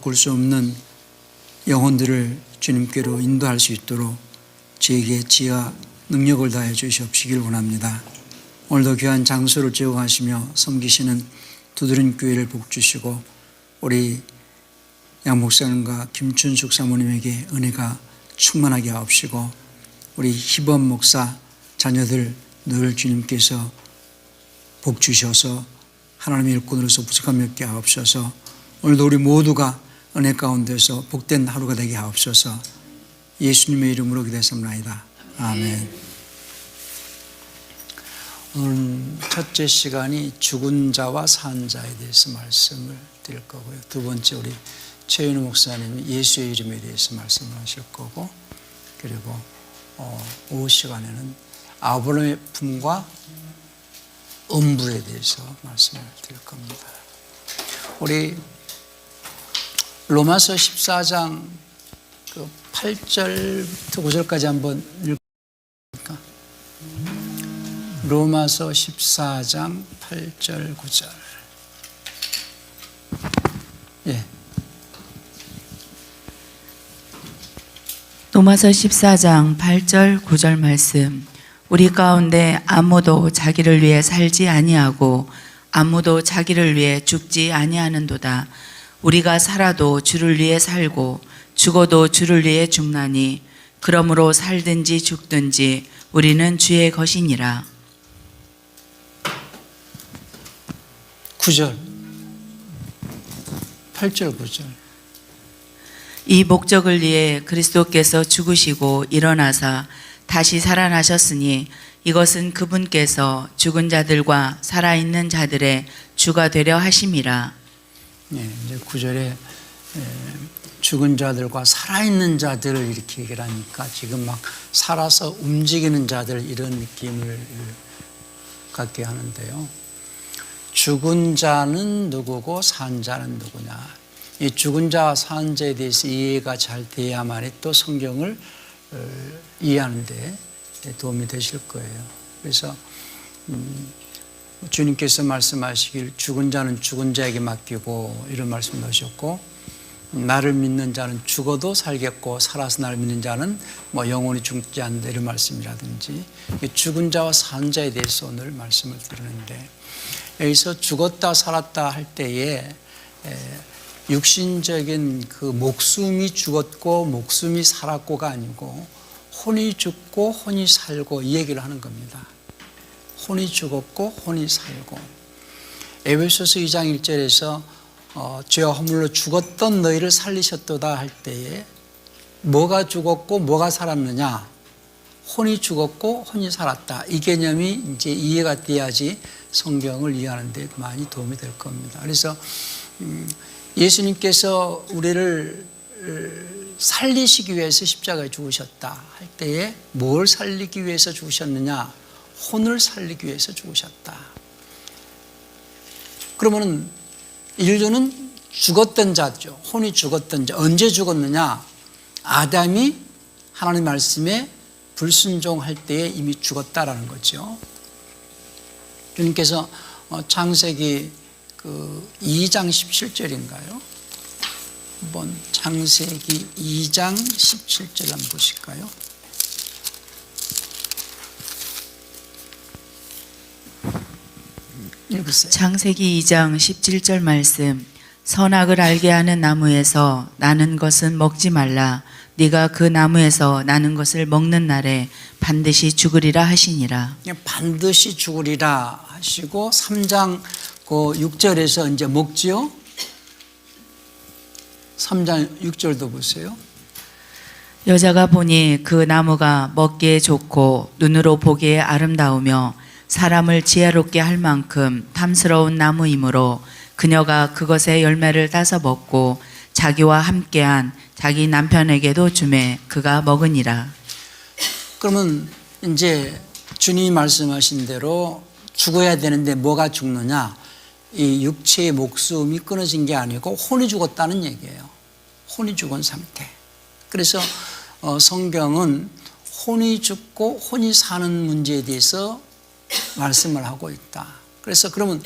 바꿀 수 없는 영혼들을 주님께로 인도할 수 있도록 저에게 지혜와 능력을 다해 주시옵시길 원합니다. 오늘도 귀한 장소를 제공하시며 섬기시는 두드린 교회를 복주시고 우리 양 목사님과 김춘숙 사모님에게 은혜가 충만하게 하옵시고 우리 희범 목사 자녀들 늘 주님께서 복주셔서 하나님의 일꾼으로서 부족함이 없게 하옵소서. 오늘도 우리 모두가 은혜 가운데서 복된 하루가 되게 하옵소서. 예수님의 이름으로 기도했습니다. 아멘. 오늘 첫째 시간이 죽은 자와 산 자에 대해서 말씀을 드릴 거고요. 두 번째 우리 최윤우 목사님이 예수의 이름에 대해서 말씀을 하실 거고, 그리고 오후 시간에는 아브라함의 품과 음부에 대해서 말씀을 드릴 겁니다. 우리 로마서 14장 8절부터 9절까지 한번 읽을까? 로마서 14장 8절 9절. 예. 로마서 14장 8절 9절 말씀. 우리 가운데 아무도 자기를 위해 살지 아니하고 아무도 자기를 위해 죽지 아니하는도다. 우리가 살아도 주를 위해 살고 죽어도 주를 위해 죽나니 그러므로 살든지 죽든지 우리는 주의 것이니라. 9절 8절 9절. 이 목적을 위해 그리스도께서 죽으시고 일어나사 다시 살아나셨으니 이것은 그분께서 죽은 자들과 살아있는 자들의 주가 되려 하심이라. 네, 이제 9절에 죽은 자들과 살아있는 자들을 이렇게 얘기를 하니까 지금 막 살아서 움직이는 자들 이런 느낌을 갖게 하는데요. 죽은 자는 누구고 산 자는 누구냐. 이 죽은 자와 산 자에 대해서 이해가 잘 돼야만이 또 성경을 이해하는 데 도움이 되실 거예요. 그래서 주님께서 말씀하시길 죽은 자는 죽은 자에게 맡기고 이런 말씀도 하셨고, 나를 믿는 자는 죽어도 살겠고 살아서 나를 믿는 자는 영원히 죽지 않는다 이런 말씀이라든지, 죽은 자와 산 자에 대해서 오늘 말씀을 드리는데, 여기서 죽었다 살았다 할 때에 육신적인 그 목숨이 죽었고 목숨이 살았고가 아니고 혼이 죽고 혼이 살고 이 얘기를 하는 겁니다. 혼이 죽었고 혼이 살고. 에베소서 2장 1절에서 죄와 허물로 죽었던 너희를 살리셨도다 할 때에 뭐가 죽었고 뭐가 살았느냐? 혼이 죽었고 혼이 살았다. 이 개념이 이제 이해가 돼야지 성경을 이해하는 데 많이 도움이 될 겁니다. 그래서 예수님께서 우리를 살리시기 위해서 십자가에 죽으셨다 할 때에 뭘 살리기 위해서 죽으셨느냐? 혼을 살리기 위해서 죽으셨다. 그러면 인류는 죽었던 자죠. 혼이 죽었던 자. 언제 죽었느냐? 아담이 하나님 말씀에 불순종할 때에 이미 죽었다라는 거죠. 주님께서 창세기 2장 17절인가요? 한번 창세기 2장 17절 한번 보실까요? 읽으세요. 창세기 2장 17절 말씀. 선악을 알게 하는 나무에서 나는 것은 먹지 말라. 네가 그 나무에서 나는 것을 먹는 날에 반드시 죽으리라 하시니라. 반드시 죽으리라 하시고 3장 6절에서 이제 먹지요. 3장 6절도 보세요. 여자가 보니 그 나무가 먹기에 좋고 눈으로 보기에 아름다우며 사람을 지혜롭게 할 만큼 탐스러운 나무이므로 그녀가 그것의 열매를 따서 먹고 자기와 함께한 자기 남편에게도 주매 그가 먹으니라. 그러면 이제 주님이 말씀하신 대로 죽어야 되는데 뭐가 죽느냐? 이 육체의 목숨이 끊어진 게 아니고 혼이 죽었다는 얘기예요. 혼이 죽은 상태. 그래서 성경은 혼이 죽고 혼이 사는 문제에 대해서 말씀을 하고 있다. 그래서 그러면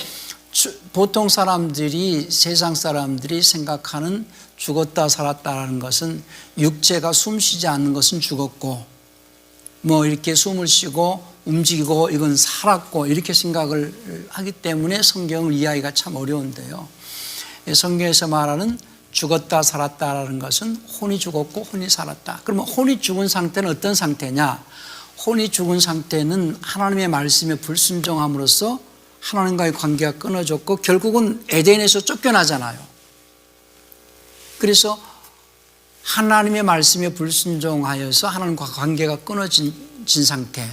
보통 사람들이, 세상 사람들이 생각하는 죽었다 살았다라는 것은 육체가 숨 쉬지 않는 것은 죽었고 뭐 이렇게 숨을 쉬고 움직이고 이건 살았고 이렇게 생각을 하기 때문에 성경을 이해하기가 참 어려운데요. 성경에서 말하는 죽었다 살았다라는 것은 혼이 죽었고 혼이 살았다. 그러면 혼이 죽은 상태는 어떤 상태냐? 혼이 죽은 상태는 하나님의 말씀에 불순종함으로써 하나님과의 관계가 끊어졌고 결국은 에덴에서 쫓겨나잖아요. 그래서 하나님의 말씀에 불순종하여서 하나님과 관계가 끊어진 상태,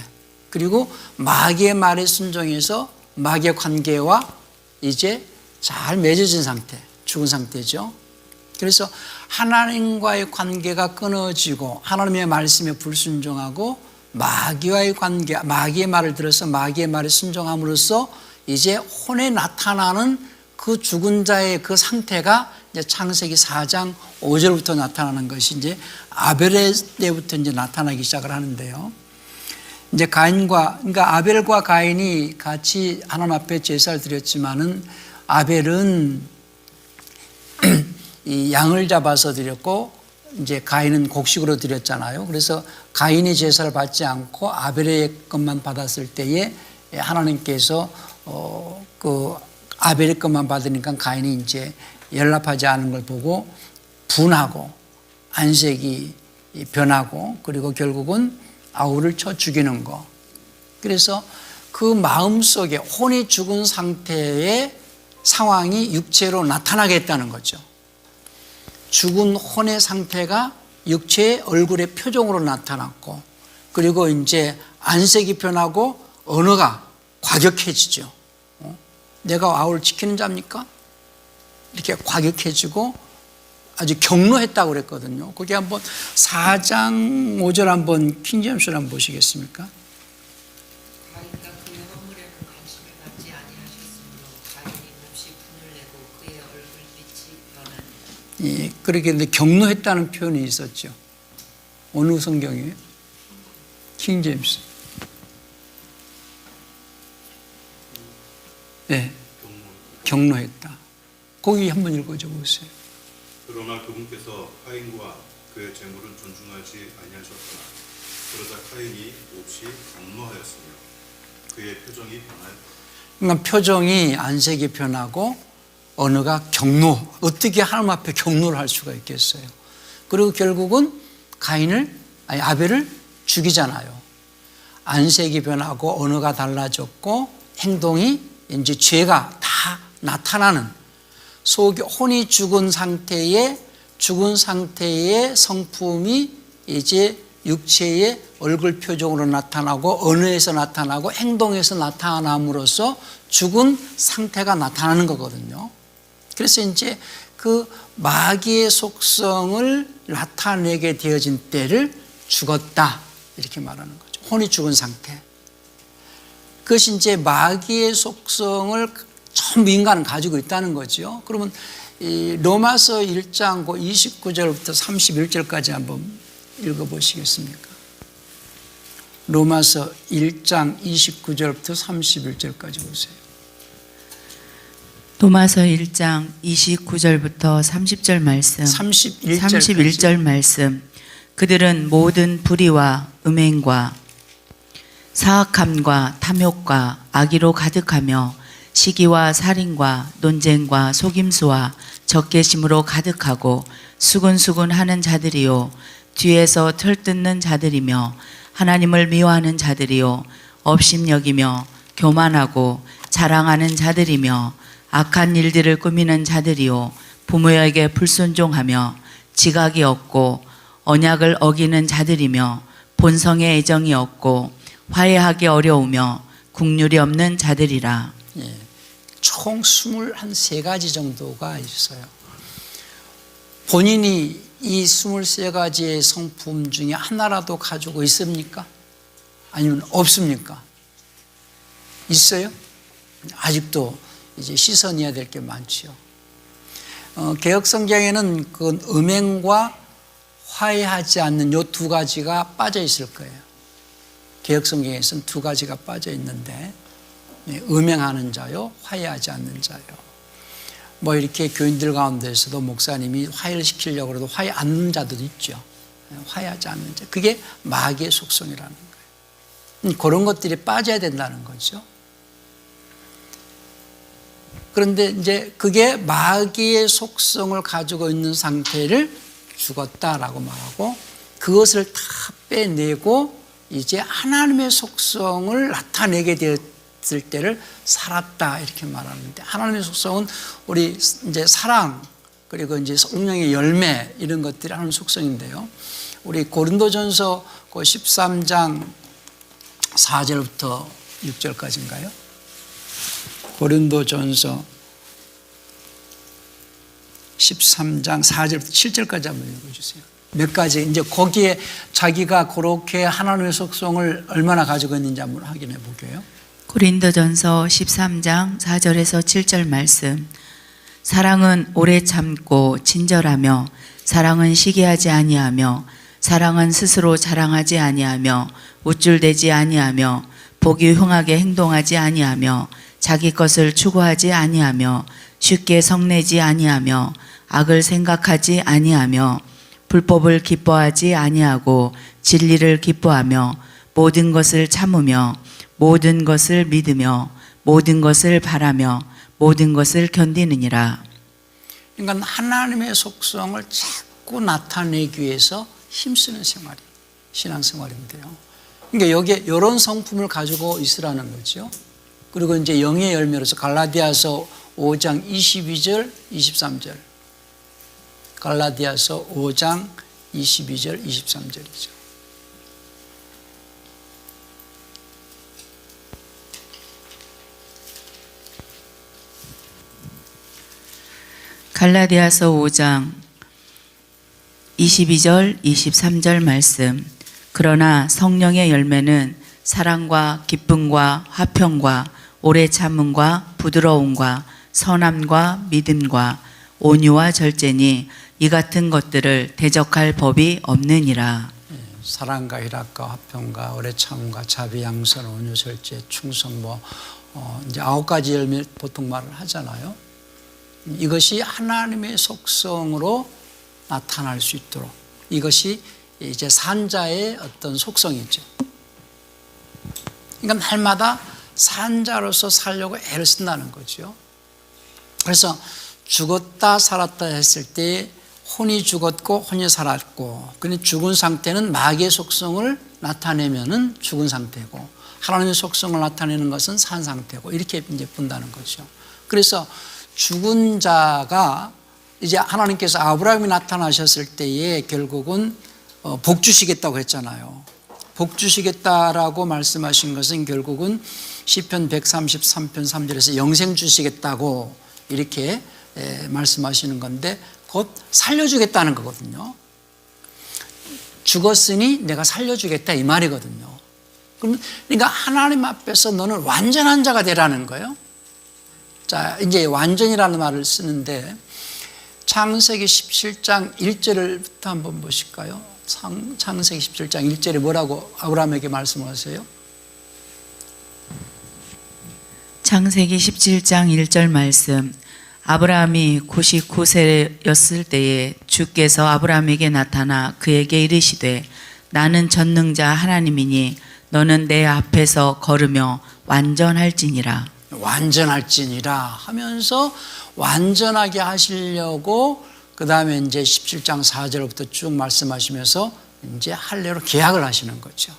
그리고 마귀의 말에 순종해서 마귀의 관계와 이제 잘 맺어진 상태, 죽은 상태죠. 그래서 하나님과의 관계가 끊어지고 하나님의 말씀에 불순종하고 마귀와의 관계, 마귀의 말을 들어서 마귀의 말에 순종함으로써 이제 혼에 나타나는 그 죽은 자의 그 상태가 이제 창세기 4장 5절부터 나타나는 것이 이제 아벨의 때부터 이제 나타나기 시작을 하는데요. 이제 그러니까 아벨과 가인이 같이 하나님 앞에 제사를 드렸지만은 아벨은 이 양을 잡아서 드렸고 이제 가인은 곡식으로 드렸잖아요. 그래서 가인의 제사를 받지 않고 아벨의 것만 받았을 때에 하나님께서 그 아벨의 것만 받으니까 가인이 이제 연락하지 않은 걸 보고 분하고 안색이 변하고 그리고 결국은 아우를 쳐 죽이는 거. 그래서 그 마음속에 혼이 죽은 상태의 상황이 육체로 나타나겠다는 거죠. 죽은 혼의 상태가 육체의 얼굴의 표정으로 나타났고 그리고 이제 안색이 변하고 언어가 과격해지죠. 내가 아우를 지키는 자입니까? 이렇게 과격해지고 아주 경로했다고 그랬거든요. 거기 한번 4장 5절 한번 킹제임스를 한번 보시겠습니까? 가인과 그의 허물에는 관심을 받지 아니하셨으므로 가인이 몹시 분을 내고 그의 얼굴빛이 변하니라. 예, 그렇게 근데 경로했다는 표현이 있었죠. 어느 성경이에요? 킹제임스. 네, 경로했다. 거기 한번 읽어줘 보세요. 그러나 그분께서 가인과 그의 재물은 존중하지 아니하셨구나. 그러자 가인이 몹시 분노하였으며 그의 표정이 변하였다. 그러니까 표정이 안색이 변하고 언어가 경로. 어떻게 하나님 앞에 경로를 할 수가 있겠어요. 그리고 결국은 아벨을 죽이잖아요. 안색이 변하고 언어가 달라졌고 행동이 이제 죄가 다 나타나는 속이 혼이 죽은 상태의 성품이 이제 육체의 얼굴 표정으로 나타나고 언어에서 나타나고 행동에서 나타남으로써 죽은 상태가 나타나는 거거든요. 그래서 이제 그 마귀의 속성을 나타내게 되어진 때를 죽었다 이렇게 말하는 거죠. 혼이 죽은 상태. 그것이 이제 마귀의 속성을 전부 인간은 가지고 있다는 거죠. 그러면 이 로마서 1장 29절부터 31절까지 한번 읽어보시겠습니까? 로마서 1장 29절부터 31절까지 보세요. 로마서 1장 29절부터 30절 말씀, 31절 말씀. 그들은 모든 불의와 음행과 사악함과 탐욕과 악의로 가득하며 시기와 살인과 논쟁과 속임수와 적개심으로 가득하고 수군수군하는 자들이요 뒤에서 털뜯는 자들이며 하나님을 미워하는 자들이요 업심여기며 교만하고 자랑하는 자들이며 악한 일들을 꾸미는 자들이요 부모에게 불순종하며 지각이 없고 언약을 어기는 자들이며 본성의 애정이 없고 화해하기 어려우며 국률이 없는 자들이라. 예, 총 23가지 정도가 있어요. 본인이 이 23가지의 성품 중에 하나라도 가지고 있습니까? 아니면 없습니까? 있어요? 아직도 이제 씻어내야 될 게 많지요. 개혁성경에는 그 음행과 화해하지 않는 요 2가지가 빠져 있을 거예요. 개혁성경에서는 2가지가 빠져 있는데 음행하는 자요, 화해하지 않는 자요. 뭐 이렇게 교인들 가운데서도 목사님이 화해를 시키려고 해도 화해 않는 자들도 있죠. 화해하지 않는 자. 그게 마귀의 속성이라는 거예요. 그런 것들이 빠져야 된다는 거죠. 그런데 이제 그게 마귀의 속성을 가지고 있는 상태를 죽었다라고 말하고, 그것을 다 빼내고 이제 하나님의 속성을 나타내게 되었을 때를 살았다 이렇게 말하는데, 하나님의 속성은 우리 이제 사랑, 그리고 이제 성령의 열매, 이런 것들이 하나님의 속성인데요. 우리 고린도전서 13장 4절부터 6절까지인가요? 고린도전서 13장 4절부터 7절까지 한번 읽어주세요. 몇 가지, 이제 거기에 자기가 그렇게 하나님의 속성을 얼마나 가지고 있는지 한번 확인해 볼게요. 고린도전서 13장 4절에서 7절 말씀. 사랑은 오래 참고 친절하며, 사랑은 시기하지 아니하며, 사랑은 스스로 자랑하지 아니하며, 우쭐대지 아니하며, 보기 흉하게 행동하지 아니하며, 자기 것을 추구하지 아니하며, 쉽게 성내지 아니하며, 악을 생각하지 아니하며, 불법을 기뻐하지 아니하고 진리를 기뻐하며, 모든 것을 참으며, 모든 것을 믿으며, 모든 것을 바라며, 모든 것을 견디느니라. 그러니까 하나님의 속성을 자꾸 나타내기 위해서 힘쓰는 생활이 신앙생활인데요. 그러니까 여기에 이런 성품을 가지고 있으라는 거죠. 그리고 이제 영의 열매로서 갈라디아서 5장 22절, 23절. 갈라디아서 5장 22절, 23절이죠. 갈라디아서 5장 22절, 23절 말씀. 그러나 성령의 열매는 사랑과 기쁨과 화평과 오래 참음과 부드러움과 선함과 믿음과 온유와 절제니 이 같은 것들을 대적할 법이 없느니라. 사랑과 희락과 화평과 오래 참음과 자비, 양선, 온유, 절제, 충성, 이제 9가지 열매 보통 말을 하잖아요. 이것이 하나님의 속성으로 나타날 수 있도록, 이것이 이제 산자의 어떤 속성이죠. 그러니까 날마다 산자로서 살려고 애를 쓴다는 거죠. 그래서 죽었다 살았다 했을 때 혼이 죽었고 혼이 살았고, 근데 죽은 상태는 마귀의 속성을 나타내면은 죽은 상태고, 하나님의 속성을 나타내는 것은 산 상태고, 이렇게 이제 본다는 거죠. 그래서 죽은 자가 이제 하나님께서 아브라함이 나타나셨을 때에 결국은 복 주시겠다고 했잖아요. 복 주시겠다라고 말씀하신 것은 결국은 시편 133편 3절에서 영생 주시겠다고 이렇게 말씀하시는 건데, 곧 살려주겠다는 거거든요. 죽었으니 내가 살려주겠다 이 말이거든요. 그러니까 하나님 앞에서 너는 완전한 자가 되라는 거예요. 자, 이제 완전이라는 말을 쓰는데, 창세기 17장 1절부터 한번 보실까요? 창세기 17장 1절에 뭐라고 아브라함에게 말씀하세요? 창세기 17장 1절 말씀. 아브라함이 99세였을 때에 주께서 아브라함에게 나타나 그에게 이르시되, 나는 전능자 하나님이니 너는 내 앞에서 걸으며 완전할지니라. 완전할지니라 하면서 완전하게 하시려고 그 다음에 이제 17장 4절부터 쭉 말씀하시면서 이제 할례로 계약을 하시는 거죠.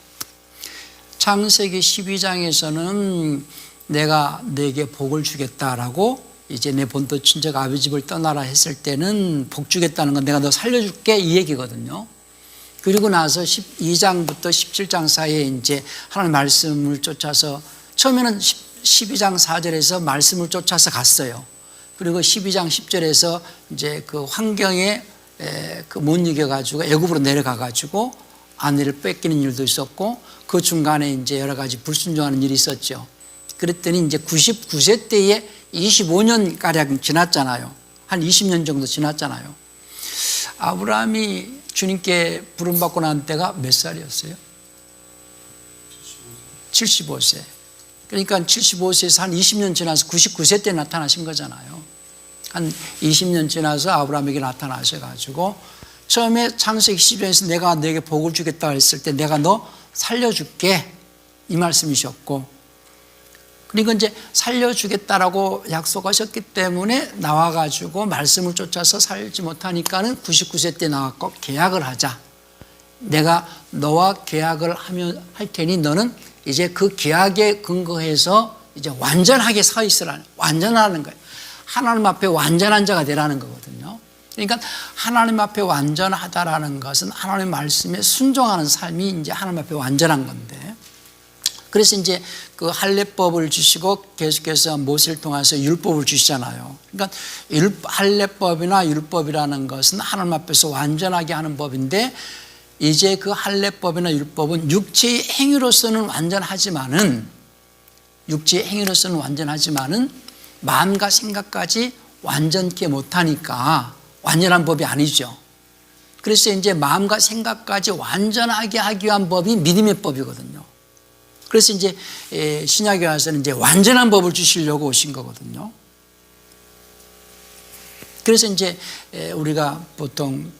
창세기 12장에서는 내가 내게 복을 주겠다라고, 이제 내 본토 친척 아비 집을 떠나라 했을 때는 복 주겠다는 건 내가 너 살려줄게 이 얘기거든요. 그리고 나서 12장부터 17장 사이에 이제 하나님 말씀을 쫓아서, 처음에는 12장 4절에서 말씀을 쫓아서 갔어요. 그리고 12장 10절에서 이제 그 환경에 못 이겨가지고 애굽으로 내려가가지고 아내를 뺏기는 일도 있었고, 그 중간에 이제 여러 가지 불순종하는 일이 있었죠. 그랬더니 이제 99세 때에 25년가량 지났잖아요. 한 20년 정도 지났잖아요. 아브라함이 주님께 부름받고 난 때가 몇 살이었어요? 75세. 그러니까 75세에서 한 20년 지나서 99세 때 나타나신 거잖아요. 한 20년 지나서 아브라함에게 나타나셔가지고 처음에 창세기 12장에서 내가 너에게 복을 주겠다 했을 때 내가 너 살려줄게 이 말씀이셨고, 그리고 이제 살려주겠다라고 약속하셨기 때문에 나와가지고 말씀을 쫓아서 살지 못하니까는 99세 때 나왔고 계약을 하자. 내가 너와 계약을 할 테니 너는 이제 그 계약에 근거해서 이제 완전하게 서 있으라는, 완전하는 거예요. 하나님 앞에 완전한 자가 되라는 거거든요. 그러니까 하나님 앞에 완전하다라는 것은 하나님 말씀에 순종하는 삶이 이제 하나님 앞에 완전한 건데, 그래서 이제 그 할례법을 주시고 계속해서 모세를 통해서 율법을 주시잖아요. 그러니까 할례법이나 율법이라는 것은 하나님 앞에서 완전하게 하는 법인데, 이제 그 할례법이나 율법은 육체의 행위로서는 완전하지만은 마음과 생각까지 완전케 못하니까 완전한 법이 아니죠. 그래서 이제 마음과 생각까지 완전하게 하기 위한 법이 믿음의 법이거든요. 그래서 이제 신약에 와서는 이제 완전한 법을 주시려고 오신 거거든요. 그래서 이제 우리가 보통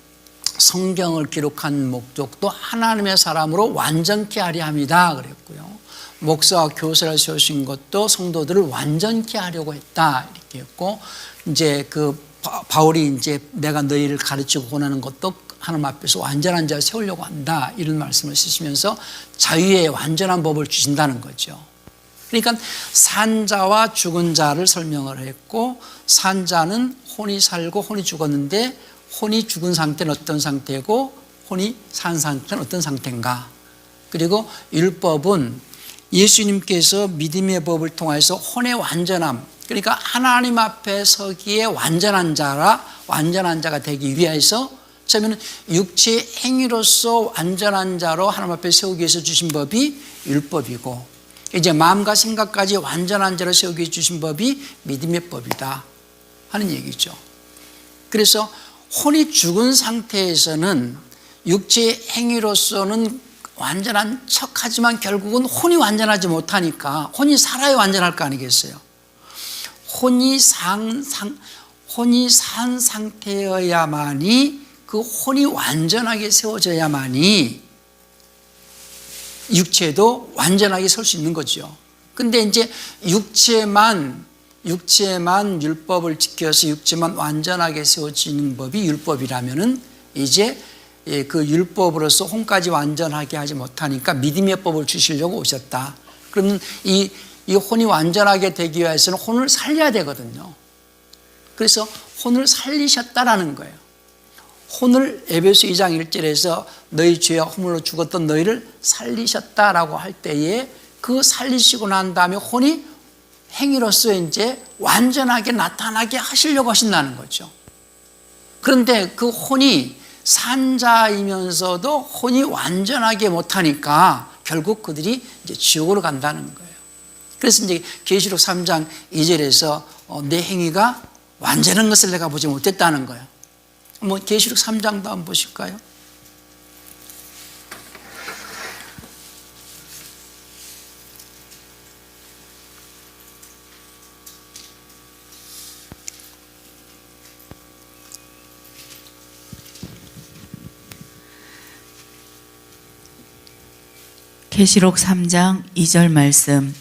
성경을 기록한 목적도 하나님의 사람으로 완전케 하려 합니다 그랬고요. 목사와 교사를 세우신 것도 성도들을 완전케 하려고 했다 이렇게 했고, 이제 그 바울이 이제 내가 너희를 가르치고 권하는 것도 하나님 앞에서 완전한 자를 세우려고 한다 이런 말씀을 쓰시면서 자유의 완전한 법을 주신다는 거죠. 그러니까 산 자와 죽은 자를 설명을 했고, 산 자는 혼이 살고 혼이 죽었는데 혼이 죽은 상태는 어떤 상태고 혼이 산 상태는 어떤 상태인가. 그리고 율법은 예수님께서 믿음의 법을 통해서 혼의 완전함, 그러니까 하나님 앞에 서기에 완전한 자가 되기 위해서 처음에는 육체의 행위로서 완전한 자로 하나님 앞에 세우기 위해서 주신 법이 율법이고, 이제 마음과 생각까지 완전한 자로 세우기 위해 주신 법이 믿음의 법이다 하는 얘기죠. 그래서 혼이 죽은 상태에서는 육체의 행위로서는 완전한 척하지만 결국은 혼이 완전하지 못하니까 혼이 살아야 완전할 거 아니겠어요. 혼이 산 상태여야만이, 그 혼이 완전하게 세워져야만이 육체도 완전하게 설 수 있는 거죠. 근데 이제 육체만 율법을 지켜서 육체만 완전하게 세워지는 법이 율법이라면은 이제 그 율법으로서 혼까지 완전하게 하지 못하니까 믿음의 법을 주시려고 오셨다. 그러면 이 혼이 완전하게 되기 위해서는 혼을 살려야 되거든요. 그래서 혼을 살리셨다라는 거예요. 혼을 에베소 2장 1절에서 너희 죄와 허물로 죽었던 너희를 살리셨다라고 할 때에 그 살리시고 난 다음에 혼이 행위로서 이제 완전하게 나타나게 하시려고 하신다는 거죠. 그런데 그 혼이 산자이면서도 혼이 완전하게 못하니까 결국 그들이 이제 지옥으로 간다는 거예요. 그래서 이제 계시록 3장 2절에서 내 행위가 완전한 것을 내가 보지 못했다는 거예요. 한번 계시록 3장도 한번 보실까요? 계시록 3장 2절 말씀.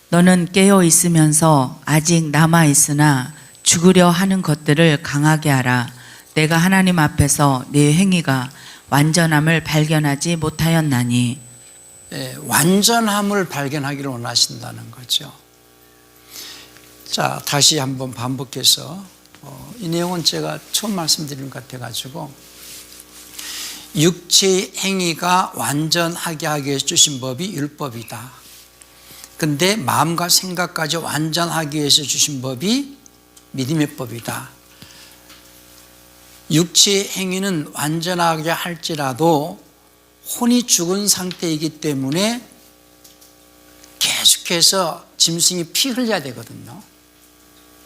너는 깨어 있으면서 아직 남아 있으나 죽으려 하는 것들을 강하게 하라. 내가 하나님 앞에서 네 행위가 완전함을 발견하지 못하였나니. 완전함을 발견하기를 원하신다는 거죠. 자, 다시 한번 반복해서 이 내용은 제가 처음 말씀드린 것 같아가지고, 육체의 행위가 완전하게 하기 위해서 주신 법이 율법이다. 근데 마음과 생각까지 완전하기 위해서 주신 법이 믿음의 법이다. 육체의 행위는 완전하게 할지라도 혼이 죽은 상태이기 때문에 계속해서 짐승이 피 흘려야 되거든요.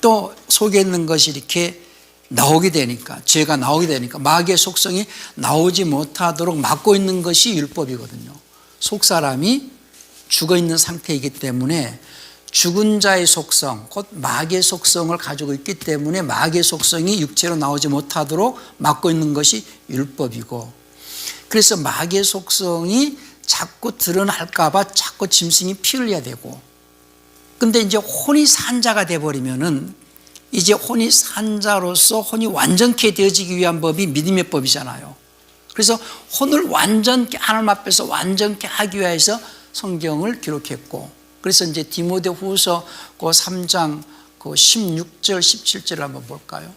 또 속에 있는 것이 이렇게 나오게 되니까, 죄가 나오게 되니까 마귀의 속성이 나오지 못하도록 막고 있는 것이 율법이거든요. 속 사람이 죽어 있는 상태이기 때문에 죽은 자의 속성, 곧 마귀의 속성을 가지고 있기 때문에 마귀의 속성이 육체로 나오지 못하도록 막고 있는 것이 율법이고, 그래서 마귀의 속성이 자꾸 드러날까 봐 자꾸 짐승이 피를 내야 되고, 근데 이제 혼이 산 자가 돼버리면은 이제 혼이 산 자로서 혼이 완전케 되어지기 위한 법이 믿음의 법이잖아요. 그래서 혼을 완전케, 하나님 앞에서 완전케 하기 위해서 성경을 기록했고, 그래서 이제 디모데후서 그 3장 그 16절 17절을 한번 볼까요?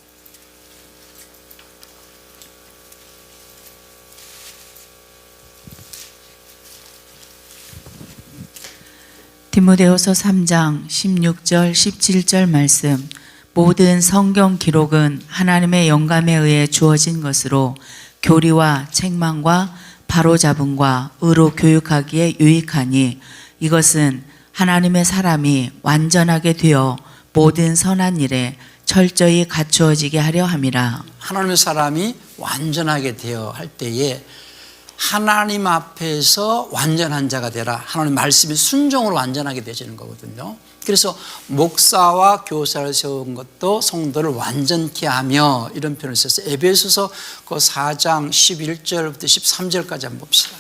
디모데후서 3장 16절 17절 말씀. 모든 성경 기록은 하나님의 영감에 의해 주어진 것으로 교리와 책망과 바로잡음과 의로 교육하기에 유익하니, 이것은 하나님의 사람이 완전하게 되어 모든 선한 일에 철저히 갖추어지게 하려 함이라. 하나님의 사람이 완전하게 되어 할 때에 하나님 앞에서 완전한 자가 되라. 하나님 말씀에 순종으로 완전하게 되시는 거거든요. 그래서 목사와 교사를 세운 것도 성도를 완전케 하며, 이런 표현을 써서 에베소서 그 4장 11절부터 13절까지 한번 봅시다.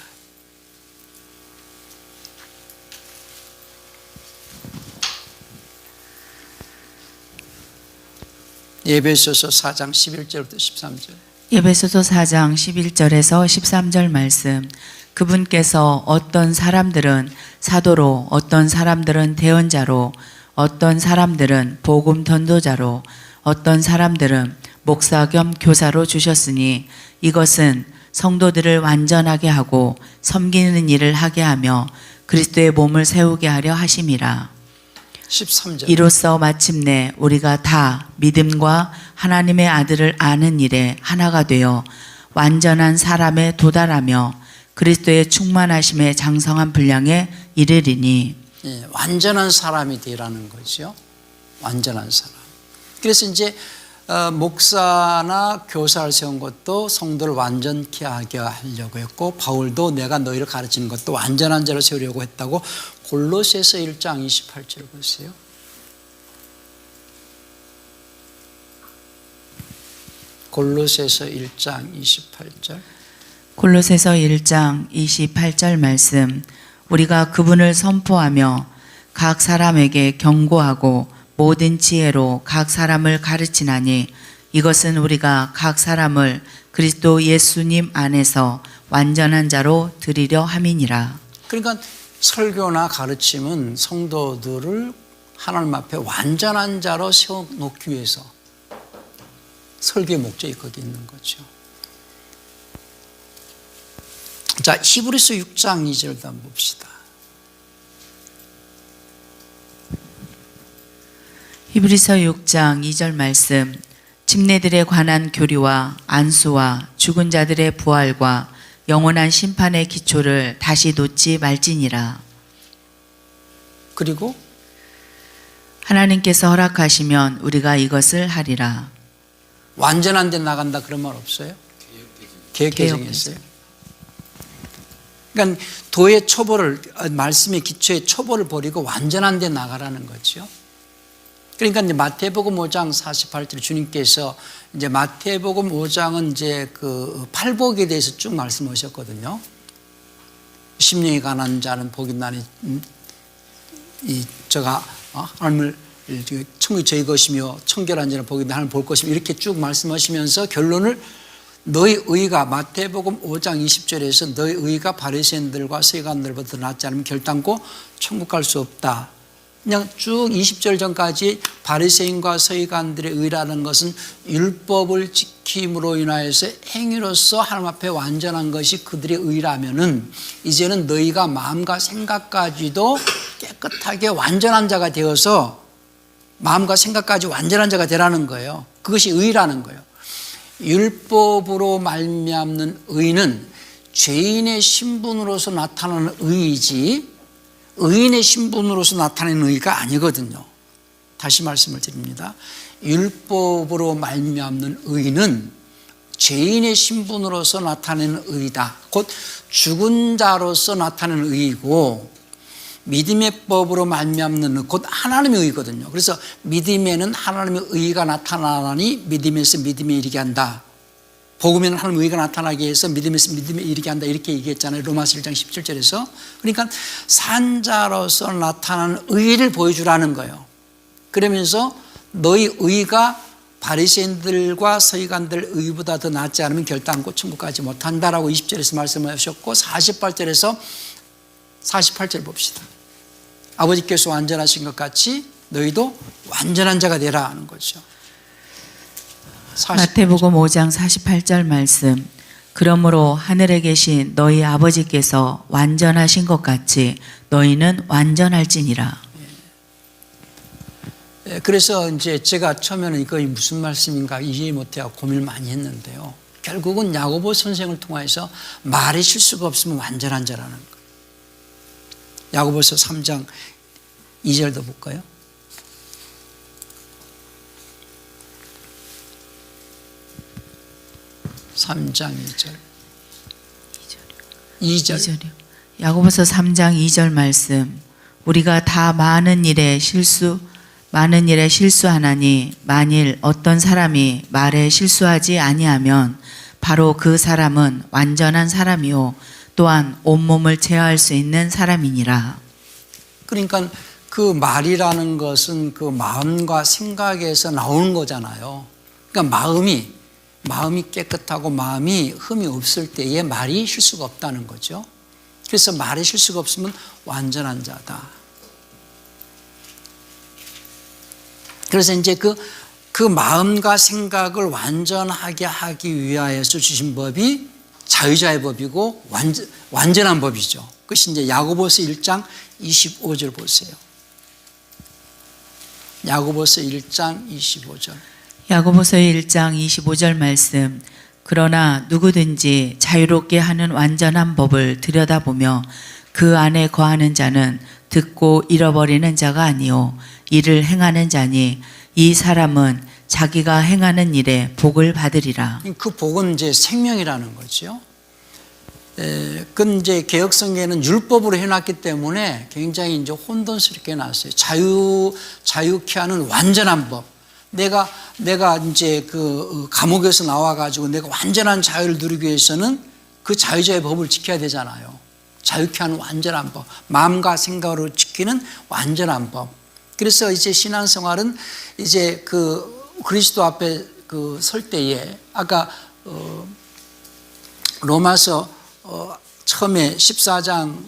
에베소서 4장 11절부터 13절. 에베소서 4장 11절에서 13절 말씀. 그분께서 어떤 사람들은 사도로, 어떤 사람들은 대언자로, 어떤 사람들은 복음 전도자로, 어떤 사람들은 목사 겸 교사로 주셨으니, 이것은 성도들을 완전하게 하고 섬기는 일을 하게 하며 그리스도의 몸을 세우게 하려 하심이라. 13절. 이로써 마침내 우리가 다 믿음과 하나님의 아들을 아는 일에 하나가 되어 완전한 사람에 도달하며 그리스도의 충만하심에 장성한 분량에 이르리니. 예, 완전한 사람이 되라는 거죠. 완전한 사람. 그래서 이제 목사나 교사를 세운 것도 성도를 완전케 하게 하려고 했고, 바울도 내가 너희를 가르치는 것도 완전한 자로 세우려고 했다고 골로새서 1장 28절 보세요. 골로새서 1장 28절. 골로새서 1장 28절 말씀. 우리가 그분을 선포하며 각 사람에게 경고하고 모든 지혜로 각 사람을 가르치나니, 이것은 우리가 각 사람을 그리스도 예수님 안에서 완전한 자로 드리려 함이니라. 그러니까 설교나 가르침은 성도들을 하나님 앞에 완전한 자로 세워놓기 위해서 설교의 목적이 거기 있는 거죠. 자, 히브리서 6장 2절도 한번 봅시다. 히브리서 6장 2절 말씀. 침례들에 관한 교리와 안수와 죽은 자들의 부활과 영원한 심판의 기초를 다시 놓지 말지니라. 그리고 하나님께서 허락하시면 우리가 이것을 하리라. 완전한 데 나간다 그런 말 없어요? 개혁개정했어요. 그러니까 도의 초보를, 말씀의 기초의 초보를 버리고 완전한 데 나가라는 거죠. 그러니까 이제 마태복음 5장 48절 주님께서 이제 마태복음 5장은 이제 그 팔복에 대해서 쭉 말씀하셨거든요. 심령이 가난한 자는 복이 나니 저가 하나님을 천국이 저희 것이며 청결한 자는 복이 하나님을 볼 것이며 이렇게 쭉 말씀하시면서 결론을 너희 의가 마태복음 5장 20절에서 너희 의가 바리새인들과 서기관들보다 낫지 않으면 결단코 천국 갈 수 없다. 그냥 쭉 20절 전까지 바리새인과 서기관들의 의라는 것은 율법을 지킴으로 인하여서 행위로서 하나님 앞에 완전한 것이 그들의 의라면은 이제는 너희가 마음과 생각까지도 깨끗하게 완전한 자가 되어서 마음과 생각까지 완전한 자가 되라는 거예요. 그것이 의라는 거예요. 율법으로 말미암는 의는 죄인의 신분으로서 나타나는 의이지 의인의 신분으로서 나타내는 의가 아니거든요. 다시 말씀을 드립니다. 율법으로 말미암는 의는 죄인의 신분으로서 나타내는 의다. 곧 죽은 자로서 나타내는 의이고, 믿음의 법으로 말미암는 곧 하나님의 의거든요. 그래서 믿음에는 하나님의 의가 나타나니 믿음에서 믿음에 이르게 한다. 복음에는 하나님의 의가 나타나게 해서 믿음에서 믿음에 이르게 한다. 이렇게 얘기했잖아요. 로마서 1장 17절에서. 그러니까 산자로서 나타나는 의를 보여주라는 거예요. 그러면서 너희 의가 바리새인들과 서기관들 의보다 더 낫지 않으면 결단코 천국 가지 못한다라고 20절에서 말씀하셨고 48절에서 48절 봅시다. 아버지께서 완전하신 것 같이 너희도 완전한 자가 되라 하는 거죠. 마태복음 5장 48절 말씀. 그러므로 하늘에 계신 너희 아버지께서 완전하신 것 같이 너희는 완전할지니라. 그래서 이제 제가 처음에는 이거 무슨 말씀인가 이해 못해서 고민을 많이 했는데요. 결국은 야고보 선생을 통해서 말이 실수가 없으면 완전한 자라는 거예요. 야고보서 3장 2절도 볼까요? (3장 2절) 야고보서 3장 2절 말씀. 우리가 다 많은 일에 실수하나니 만일 어떤 사람이 말에 실수하지 아니하면 바로 그 사람은 완전한 사람이요 또한 온몸을 제어할 수 있는 사람이니라. 그러니까 그 말이라는 것은 그 마음과 생각에서 나오는 거잖아요. 그러니까 마음이 깨끗하고 마음이 흠이 없을 때에 말이 실수가 없다는 거죠. 그래서 말에 실수가 없으면 완전한 자다. 그래서 이제 그 마음과 생각을 완전하게 하기 위하여서 주신 법이 자유자의 법이고 완전한 법이죠. 그것이 이제 야고보서 1장 25절 보세요. 야고보서 1장 25절. 야고보서 1장 25절 말씀. 그러나 누구든지 자유롭게 하는 완전한 법을 들여다보며 그 안에 거하는 자는 듣고 잃어버리는 자가 아니요 이를 행하는 자니 이 사람은 자기가 행하는 일에 복을 받으리라. 그 복은 이제 생명이라는 거죠. 그건 이제 개혁성경에는 율법으로 해놨기 때문에 굉장히 이제 혼돈스럽게 해놨어요. 자유케 하는 완전한 법. 내가 이제 그 감옥에서 나와가지고 내가 완전한 자유를 누리기 위해서는 그 자유자의 법을 지켜야 되잖아요. 자유케 하는 완전한 법. 마음과 생각으로 지키는 완전한 법. 그래서 이제 신앙생활은 이제 그 그리스도 앞에 그 설 때에 아까 로마서 처음에 14장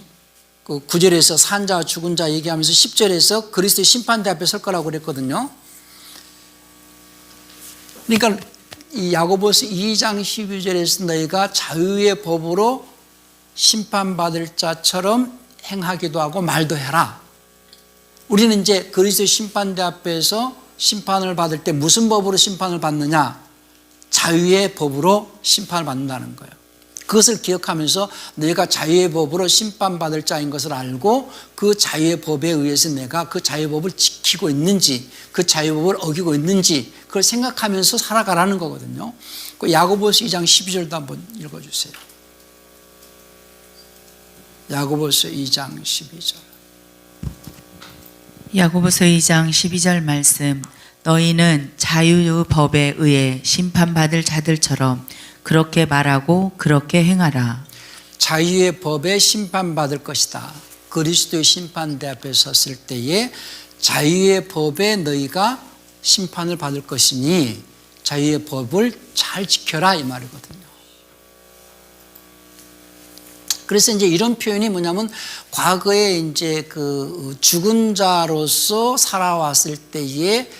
그 9절에서 산자와 죽은 자 얘기하면서 10절에서 그리스도의 심판대 앞에 설 거라고 그랬거든요. 그러니까 이 야고보서 2장 12절에서 너희가 자유의 법으로 심판받을 자처럼 행하기도 하고 말도 해라. 우리는 이제 그리스도의 심판대 앞에서 심판을 받을 때 무슨 법으로 심판을 받느냐? 자유의 법으로 심판을 받는다는 거예요. 그것을 기억하면서 내가 자유의 법으로 심판받을 자인 것을 알고 그 자유의 법에 의해서 내가 그 자유의 법을 지키고 있는지 그 자유의 법을 어기고 있는지 그걸 생각하면서 살아가라는 거거든요. 그 야고보서 2장 12절도 한번 읽어주세요. 야고보서 2장 12절. 야고보서 2장 12절 말씀. 너희는 자유의 법에 의해 심판받을 자들처럼 그렇게 말하고 그렇게 행하라. 자유의 법에 심판받을 것이다. 그리스도의 심판대 앞에 섰을 때에 자유의 법에 너희가 심판을 받을 것이니 자유의 법을 잘 지켜라 이 말이거든요. 그래서 이제 이런 표현이 뭐냐면 과거에 이제 그 죽은 자로서 살아왔을 때의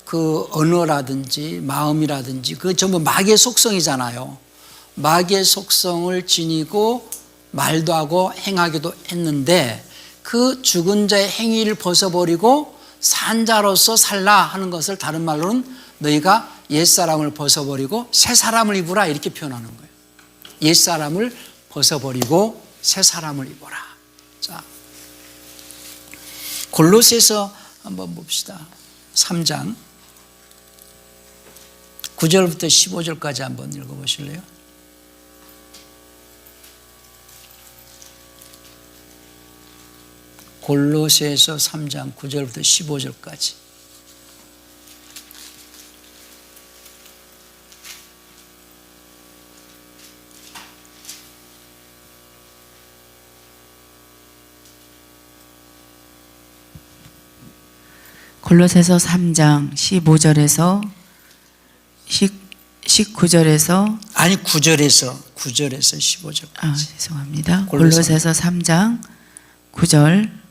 그 언어라든지 마음이라든지 그 전부 마귀의 속성이잖아요. 마귀의 속성을 지니고 말도 하고 행하기도 했는데 그 죽은 자의 행위를 벗어버리고 산 자로서 살라 하는 것을 다른 말로는 너희가 옛사람을 벗어버리고 새사람을 입으라 이렇게 표현하는 거예요. 옛사람을 벗어버리고 새사람을 입어라. 자, 골로새서 한번 봅시다. 3장 9절부터 15절까지 한번 읽어보실래요? 골로새서 3장 9절부터 15절까지. 골로새서 3장 15절에서 19절에서 아니 9절에서 15절까지. 죄송합니다. 골로새. 골로새서 3장 9절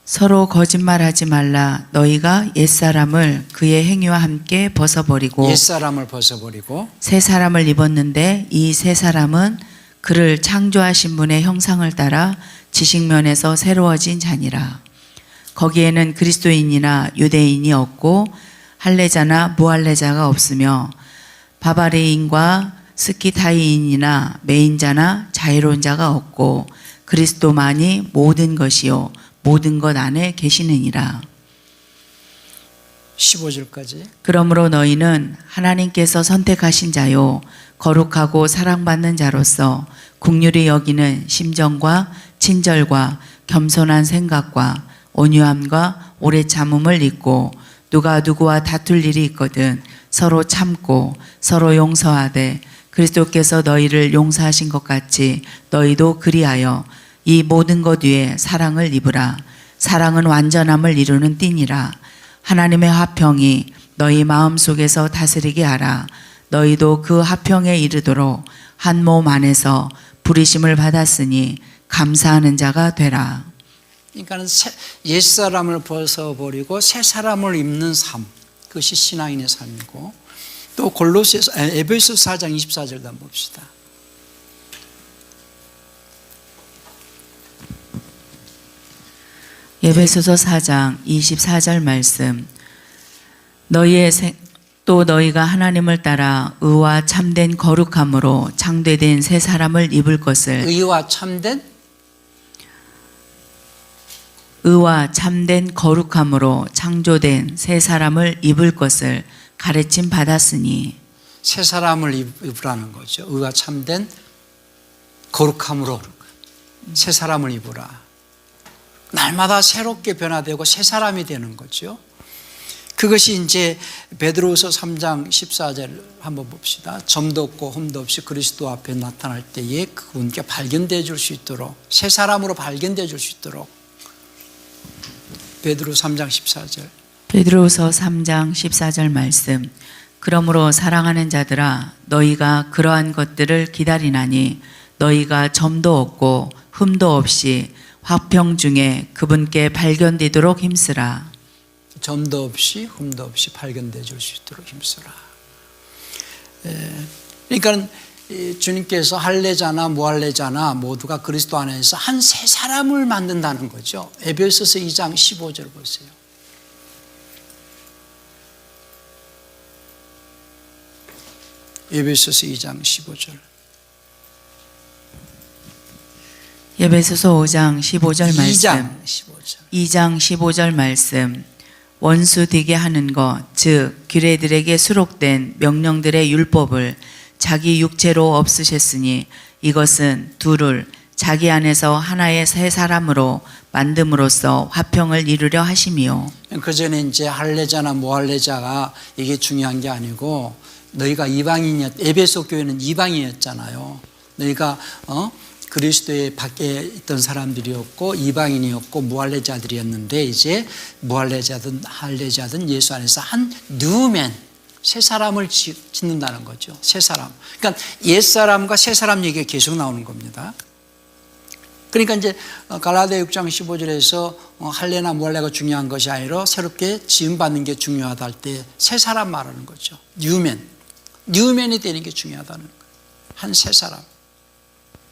서로 거짓말하지 말라. 너희가 옛사람을 그의 행위와 함께 벗어버리고 옛사람을 벗어버리고 새 사람을 입었는데 이 새 사람은 그를 창조하신 분의 형상을 따라 지식면에서 새로워진 자니라. 거기에는 그리스도인이나 유대인이 없고 할례자나 무할례자가 없으며 바바레인과 스키타이인이나 매인자나 자유로운 자가 없고 그리스도만이 모든 것이요 모든 것 안에 계시느니라. 15절까지. 그러므로 너희는 하나님께서 선택하신 자요 거룩하고 사랑받는 자로서 긍휼히 여기는 심정과 친절과 겸손한 생각과 온유함과 오래 참음을 잊고 누가 누구와 다툴 일이 있거든 서로 참고 서로 용서하되 그리스도께서 너희를 용서하신 것 같이 너희도 그리하여 이 모든 것 위에 사랑을 입으라. 사랑은 완전함을 이루는 띠니라. 하나님의 화평이 너희 마음속에서 다스리게 하라. 너희도 그 화평에 이르도록 한 몸 안에서 부르심을 받았으니 감사하는 자가 되라. 그러니까 옛사람을 벗어버리고 새 사람을 입는 삶, 그것이 신앙인의 삶이고, 또 에베소 4장 24절도 한번 봅시다. 에베소서 4장 24절 말씀. 또 너희가 하나님을 따라 의와 참된 거룩함으로 창대된 새 사람을 입을 것을 의와 참된 거룩함으로 창조된 새 사람을 입을 것을 가르침 받았으니. 새 사람을 입으라는 거죠. 의와 참된 거룩함으로 새 사람을 입으라. 날마다 새롭게 변화되고 새 사람이 되는 거죠. 그것이 이제 베드로후서 3장 14절 한번 봅시다. 점도 없고 흠도 없이 그리스도 앞에 나타날 때에 그분께 발견되어 줄 수 있도록, 새 사람으로 발견되어 줄 수 있도록. 베드로 3장 14절. 베드로후서 3장 14절 말씀. 그러므로 사랑하는 자들아 너희가 그러한 것들을 기다리나니 너희가 점도 없고 흠도 없이 화평 중에 그분께 발견되도록 힘쓰라. 점도 없이 흠도 없이 발견되어 줄 수 있도록 힘쓰라. 그러니까 주님께서 할례자나 무할례자나 모두가 그리스도 안에서 한 새 사람을 만든다는 거죠. 에베소서 2장 15절 보세요. 에베소서 2장 15절. 에베소서 5장 15절 말씀. 2장 15절. 2장 15절 말씀. 원수 되게 하는 것, 즉 규례들에게 수록된 명령들의 율법을 자기 육체로 없으셨으니 이것은 둘을 자기 안에서 하나의 새 사람으로 만듦으로써 화평을 이루려 하심이요. 그 전에 이제 할례자나 무할례자가 이게 중요한 게 아니고, 너희가 에베소 교회는 이방인이었잖아요. 너희가 그리스도의 밖에 있던 사람들이었고 이방인이었고 무할례자들이었는데, 이제 무할례자든 할례자든 예수 안에서 한 뉴맨, 새 사람을 짓는다는 거죠. 새 사람. 그러니까 옛 사람과 새 사람 얘기가 계속 나오는 겁니다. 그러니까 이제 갈라디아 6장 15절에서 할례나 무할례가 중요한 것이 아니라 새롭게 지음받는 게 중요하다 할 때 새 사람 말하는 거죠. 뉴맨이 되는 게 중요하다는 거예요. 한 새 사람.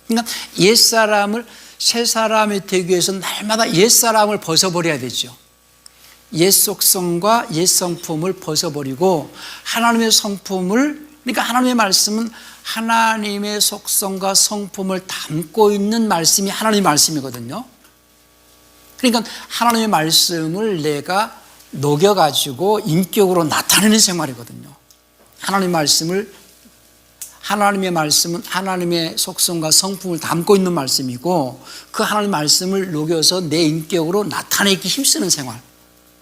그러니까 옛 사람을 새 사람이 되기 위해서 날마다 옛 사람을 벗어버려야 되죠. 옛 속성과 옛 성품을 벗어버리고 하나님의 성품을, 그러니까 하나님의 말씀은 하나님의 속성과 성품을 담고 있는 말씀이 하나님의 말씀이거든요. 그러니까 하나님의 말씀을 내가 녹여가지고 인격으로 나타내는 생활이거든요. 하나님의 말씀을 하나님의 말씀은 하나님의 속성과 성품을 담고 있는 말씀이고 그 하나님의 말씀을 녹여서 내 인격으로 나타내기 힘쓰는 생활.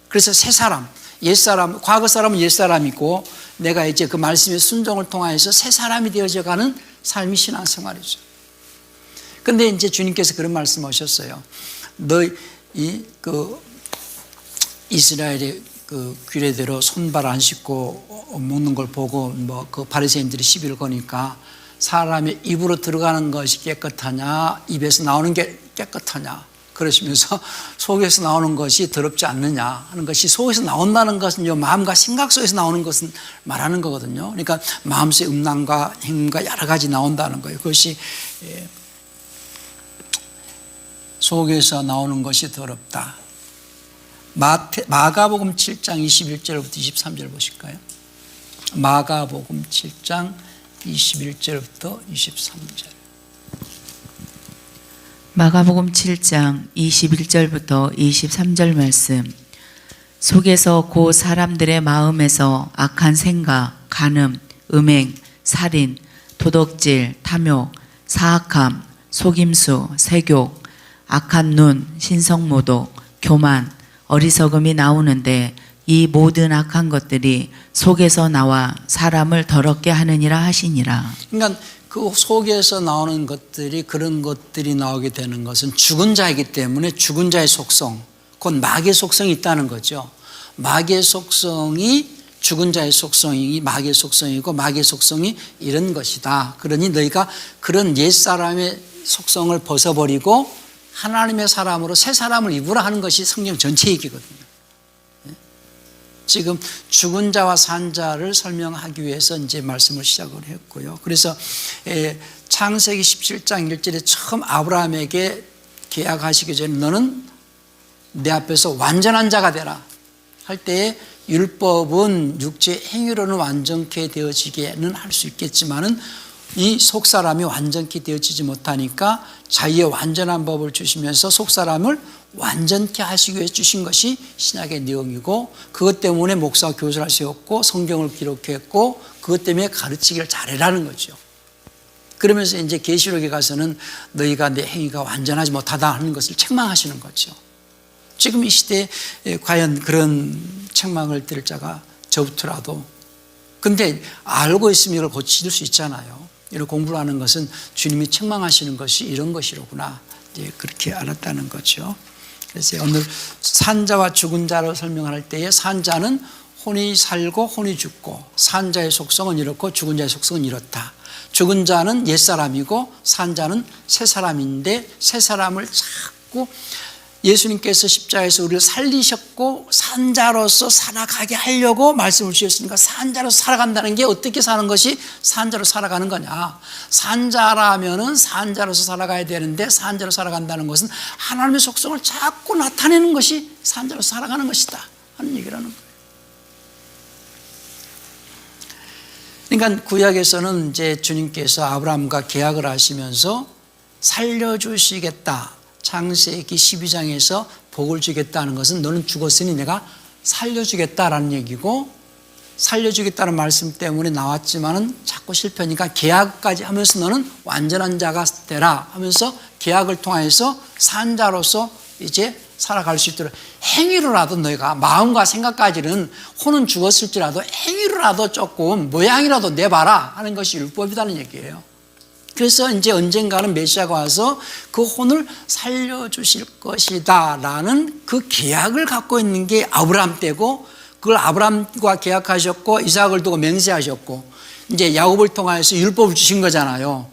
그래서 새 사람, 옛사람, 과거 사람은 옛사람이고 내가 이제 그 말씀의 순종을 통하여서 새 사람이 되어져 가는 삶이 신앙생활이죠. 근데 이제 주님께서 그런 말씀 하셨어요. 이스라엘의 그 규례대로 손발 안 씻고 먹는 걸 보고 뭐 그 바리새인들이 시비를 거니까 사람의 입으로 들어가는 것이 깨끗하냐 입에서 나오는 게 깨끗하냐 그러시면서 속에서 나오는 것이 더럽지 않느냐 하는 것이 속에서 나온다는 것은 요 마음과 생각 속에서 나오는 것은 말하는 거거든요. 그러니까 마음속의 음란과 행위가 여러 가지 나온다는 거예요. 그것이 속에서 나오는 것이 더럽다. 마가복음 7장 21절부터 23절 보실까요? 마가복음 7장 21절부터 23절. 마가복음 7장 21절부터 23절 말씀. 속에서 고 사람들의 마음에서 악한 생각, 간음, 음행, 살인, 도덕질, 탐욕, 사악함, 속임수, 세욕, 악한 눈, 신성모독, 교만, 어리석음이 나오는데 이 모든 악한 것들이 속에서 나와 사람을 더럽게 하느니라 하시니라. 그러니까 그 속에서 나오는 것들이 그런 것들이 나오게 되는 것은 죽은 자이기 때문에 죽은 자의 속성, 곧 마귀의 속성이 있다는 거죠. 마귀의 속성이 죽은 자의 속성이 마귀의 속성이고 마귀의 속성이 이런 것이다. 그러니 너희가 그런 옛사람의 속성을 벗어버리고 하나님의 사람으로 새 사람을 입으라 하는 것이 성경 전체 얘기거든요. 지금 죽은 자와 산 자를 설명하기 위해서 이제 말씀을 시작을 했고요. 그래서 창세기 17장 1절에 처음 아브라함에게 계약하시기 전에 너는 내 앞에서 완전한 자가 되라 할 때에 율법은 육체 행위로는 완전케 되어지게는 할 수 있겠지만은 이 속사람이 완전케 되어지지 못하니까 자기의 완전한 법을 주시면서 속사람을 완전케 하시기 위해 주신 것이 신약의 내용이고 그것 때문에 목사와 교사를 세웠고 성경을 기록했고 그것 때문에 가르치기를 잘해라는 거죠. 그러면서 이제 계시록에 가서는 너희가 내 행위가 완전하지 못하다 하는 것을 책망하시는 거죠. 지금 이 시대에 과연 그런 책망을 들을 자가 저부터라도 근데 알고 있으면 이걸 고칠 수 있잖아요. 이런 공부를 하는 것은 주님이 책망하시는 것이 이런 것이로구나 이제 그렇게 알았다는 거죠. 그래서 오늘 산자와 죽은 자를 설명할 때에 산자는 혼이 살고 혼이 죽고 산자의 속성은 이렇고 죽은 자의 속성은 이렇다. 죽은 자는 옛사람이고 산자는 새사람인데 새사람을 자꾸 예수님께서 십자가에서 우리를 살리셨고 산자로서 살아가게 하려고 말씀을 주셨으니까 산자로서 살아간다는 게 어떻게 사는 것이 산자로 살아가는 거냐. 산자라면은 산자로서 살아가야 되는데 산자로 살아간다는 것은 하나님의 속성을 자꾸 나타내는 것이 산자로서 살아가는 것이다 하는 얘기라는 거예요. 그러니까 구약에서는 이제 주님께서 아브라함과 계약을 하시면서 살려주시겠다. 창세기 12장에서 복을 주겠다는 것은 너는 죽었으니 내가 살려주겠다라는 얘기고 살려주겠다는 말씀 때문에 나왔지만은 자꾸 실패하니까 계약까지 하면서 너는 완전한 자가 되라 하면서 계약을 통해서 산자로서 이제 살아갈 수 있도록 행위로라도 너희가 마음과 생각까지는 혼은 죽었을지라도 행위로라도 조금 모양이라도 내봐라 하는 것이 율법이라는 얘기예요. 그래서 이제 언젠가는 메시아가 와서 그 혼을 살려주실 것이다 라는 그 계약을 갖고 있는 게 아브라함 때고 그걸 아브라함과 계약하셨고 이삭을 두고 맹세하셨고 이제 야곱을 통해서 율법을 주신 거잖아요.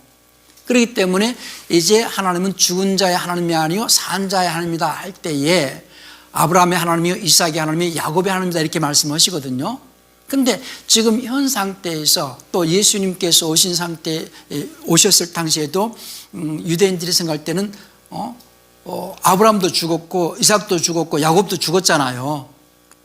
그렇기 때문에 이제 하나님은 죽은 자의 하나님이 아니요 산 자의 하나님이다 할 때에 아브라함의 하나님이요 이삭의 하나님이요 야곱의 하나님이다 이렇게 말씀하시거든요. 근데 지금 현 상태에서 또 예수님께서 오신 상태에 오셨을 당시에도 유대인들이 생각할 때는 아브라함도 죽었고 이삭도 죽었고 야곱도 죽었잖아요.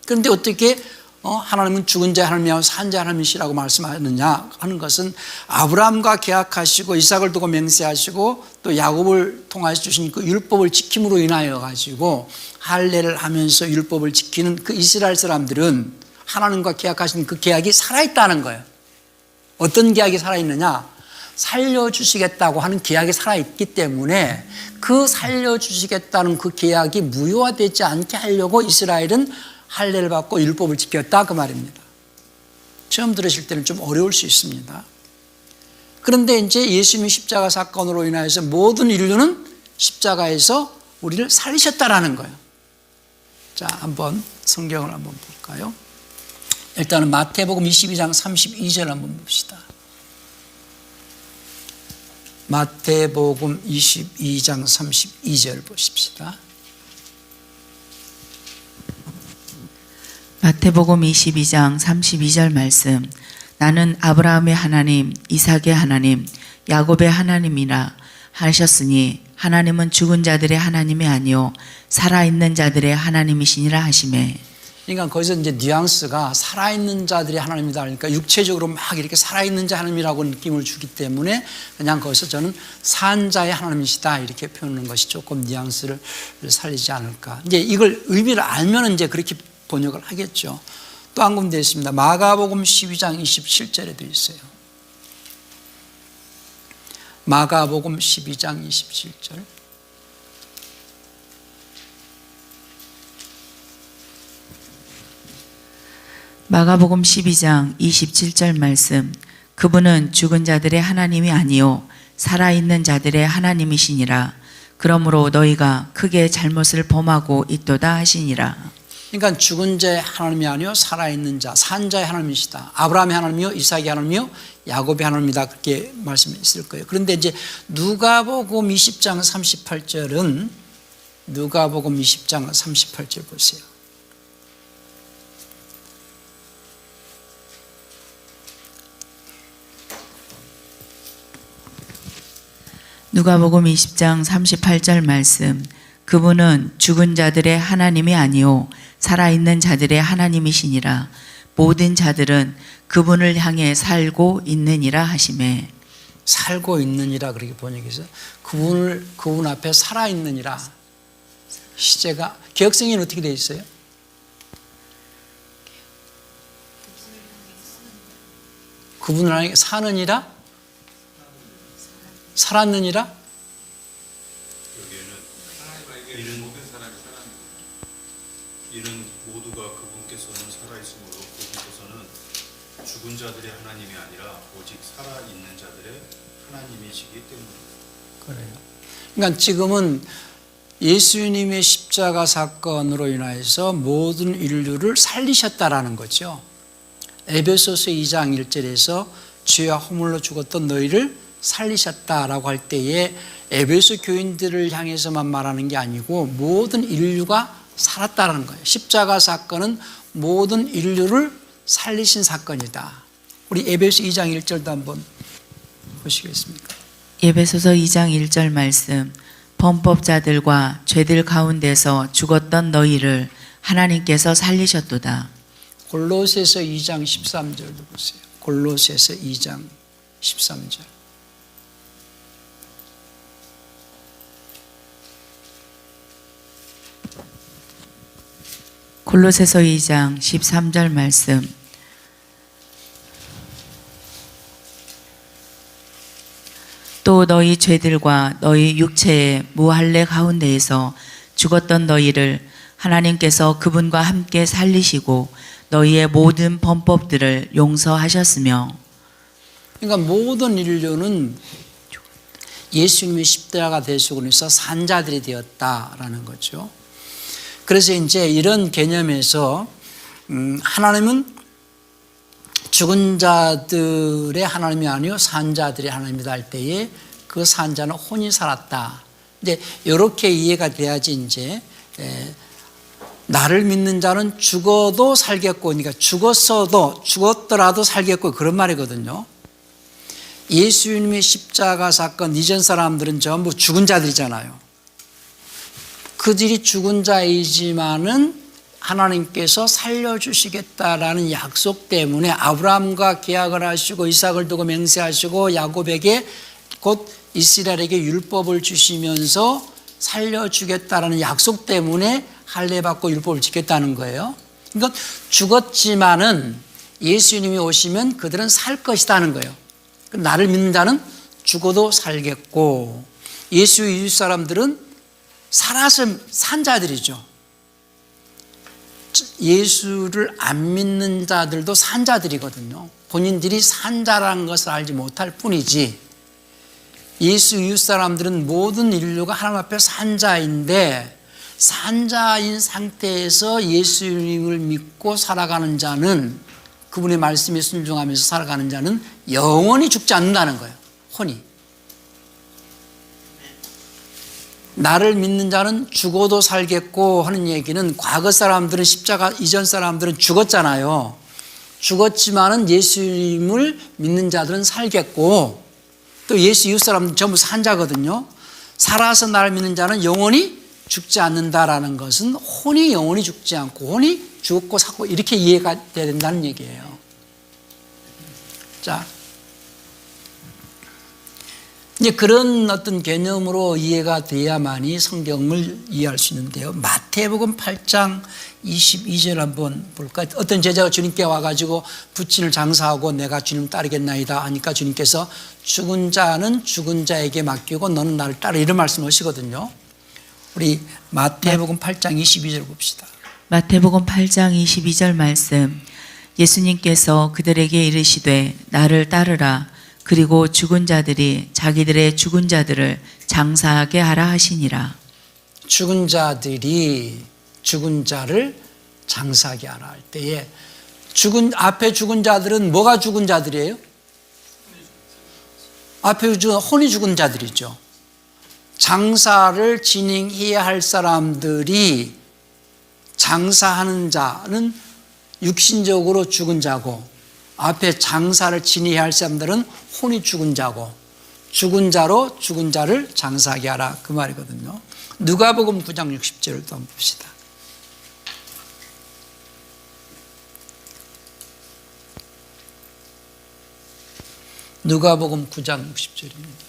그런데 어떻게 하나님은 죽은 자의 하나님이고 산 자의 하나님이시라고 말씀하느냐 하는 것은 아브라함과 계약하시고 이삭을 두고 맹세하시고 또 야곱을 통해서 주신 그 율법을 지킴으로 인하여 가지고 할례를 하면서 율법을 지키는 그 이스라엘 사람들은 하나님과 계약하신 그 계약이 살아있다는 거예요. 어떤 계약이 살아있느냐? 살려주시겠다고 하는 계약이 살아있기 때문에 그 살려주시겠다는 그 계약이 무효화되지 않게 하려고 이스라엘은 할례를 받고 율법을 지켰다 그 말입니다. 처음 들으실 때는 좀 어려울 수 있습니다. 그런데 이제 예수님의 십자가 사건으로 인하여서 모든 인류는 십자가에서 우리를 살리셨다라는 거예요. 자, 한번 성경을 한번 볼까요? 일단은 마태복음 22장 32절 한번 봅시다. 마태복음 22장 32절 보십시다. 마태복음 22장 32절 말씀. 나는 아브라함의 하나님, 이삭의 하나님, 야곱의 하나님이라 하셨으니 하나님은 죽은 자들의 하나님이 아니요 살아있는 자들의 하나님이시니라 하시매. 그러니까 거기서 이제 뉘앙스가 살아있는 자들의 하나님이다. 그러니까 육체적으로 막 이렇게 살아있는 자 하나님이라고 느낌을 주기 때문에 그냥 거기서 저는 산 자의 하나님이시다 이렇게 표현하는 것이 조금 뉘앙스를 살리지 않을까. 이제 이걸 의미를 알면 이제 그렇게 번역을 하겠죠. 또 한 군데 있습니다. 마가복음 12장 27절에도 있어요. 마가복음 12장 27절. 마가복음 12장 27절 말씀. 그분은 죽은 자들의 하나님이 아니요 살아있는 자들의 하나님이시니라. 그러므로 너희가 크게 잘못을 범하고 있도다 하시니라. 그러니까 죽은 자의 하나님이 아니요 살아있는 자, 산 자의 하나님이시다. 아브라함의 하나님이요 이삭의 하나님이요 야곱의 하나님이다. 그렇게 말씀했을 거예요. 그런데 이제 누가복음 20장 38절은 누가복음 20장 38절 보세요. 누가복음 20장 38절 말씀. 그분은 죽은 자들의 하나님이 아니요 살아있는 자들의 하나님이시니라. 모든 자들은 그분을 향해 살고 있느니라 하시매. 살고 있느니라 그렇게 번역해서 그분 앞에 살아 있느니라. 시제가 개혁성에는 어떻게 되어 있어요? 그분을 향해 사느니라? 살았느니라? 이는 모두가 그분께서는 살아있으므로 그분께서는 죽은 자들의 하나님이 아니라 오직 살아있는 자들의 하나님이시기 때문입니다. 그래요. 그러니까 지금은 예수님의 십자가 사건으로 인해서 모든 인류를 살리셨다라는 거죠. 에베소서 2장 1절에서 죄와 허물로 죽었던 너희를 살리셨다라고 할 때에 에베소 교인들을 향해서만 말하는 게 아니고 모든 인류가 살았다는 거예요. 십자가 사건은 모든 인류를 살리신 사건이다. 우리 에베소 2장 1절도 한번 보시겠습니까? 에베소서 2장 1절 말씀. 범법자들과 죄들 가운데서 죽었던 너희를 하나님께서 살리셨도다. 골로새서 2장 13절도 보세요. 골로새서 2장 13절. 골로새서 2장 13절 말씀. 또 너희 죄들과 너희 육체의 무할례 가운데에서 죽었던 너희를 하나님께서 그분과 함께 살리시고 너희의 모든 범법들을 용서하셨으며. 그러니까 모든 인류는 예수님의 십자가 대속으로 인해서 산자들이 되었다라는 거죠. 그래서 이제 이런 개념에서 하나님은 죽은 자들의 하나님이 아니요 산자들의 하나님이다 할 때에 그 산자는 혼이 살았다. 이제 이렇게 이해가 돼야지 이제 나를 믿는 자는 죽어도 살겠고, 그러니까 죽었더라도 살겠고 그런 말이거든요. 예수님의 십자가 사건 이전 사람들은 전부 죽은 자들이잖아요. 그들이 죽은 자이지만은 하나님께서 살려주시겠다라는 약속 때문에 아브라함과 계약을 하시고 이삭을 두고 맹세하시고 야곱에게 곧 이스라엘에게 율법을 주시면서 살려주겠다라는 약속 때문에 할례 받고 율법을 지켰다는 거예요. 그러니까 죽었지만은 예수님이 오시면 그들은 살 것이다는 거예요. 나를 믿는 자는 죽어도 살겠고, 예수 이웃 사람들은 살아서 산 자들이죠. 예수를 안 믿는 자들도 산 자들이거든요. 본인들이 산 자라는 것을 알지 못할 뿐이지, 예수 이웃 사람들은 모든 인류가 하나님 앞에 산 자인데, 산 자인 상태에서 예수님을 믿고 살아가는 자는, 그분의 말씀에 순종하면서 살아가는 자는 영원히 죽지 않는다는 거예요. 혼이. 나를 믿는 자는 죽어도 살겠고 하는 얘기는, 과거 사람들은, 십자가 이전 사람들은 죽었잖아요. 죽었지만은 예수님을 믿는 자들은 살겠고, 또 예수 이웃 사람들은 전부 산 자거든요. 살아서 나를 믿는 자는 영원히 죽지 않는다라는 것은 혼이 영원히 죽지 않고 혼이 죽고 사고 이렇게 이해가 돼야 된다는 얘기예요. 자, 이제 그런 어떤 개념으로 이해가 돼야만이 성경을 이해할 수 있는데요. 마태복음 8장 22절 한번 볼까요? 어떤 제자가 주님께 와가지고 부친을 장사하고 내가 주님 따르겠나이다 하니까 주님께서 죽은 자는 죽은 자에게 맡기고 너는 나를 따라, 이런 말씀을 하시거든요. 우리 마태복음 8장 22절 봅시다. 마태복음 8장 22절 말씀. 예수님께서 그들에게 이르시되 나를 따르라. 그리고 죽은 자들이 자기들의 죽은 자들을 장사하게 하라 하시니라. 죽은 자들이 죽은 자를 장사하게 하라 할 때에, 앞에 죽은 자들은 뭐가 죽은 자들이에요? 앞에 죽은 혼이 죽은 자들이죠. 장사를 진행해야 할 사람들이, 장사하는 자는 육신적으로 죽은 자고, 앞에 장사를 진행해야 할 사람들은 혼이 죽은 자고, 죽은 자로 죽은 자를 장사하게 하라, 그 말이거든요. 누가복음 9장 60절을 또 한번 봅시다. 누가복음 9장 60절입니다.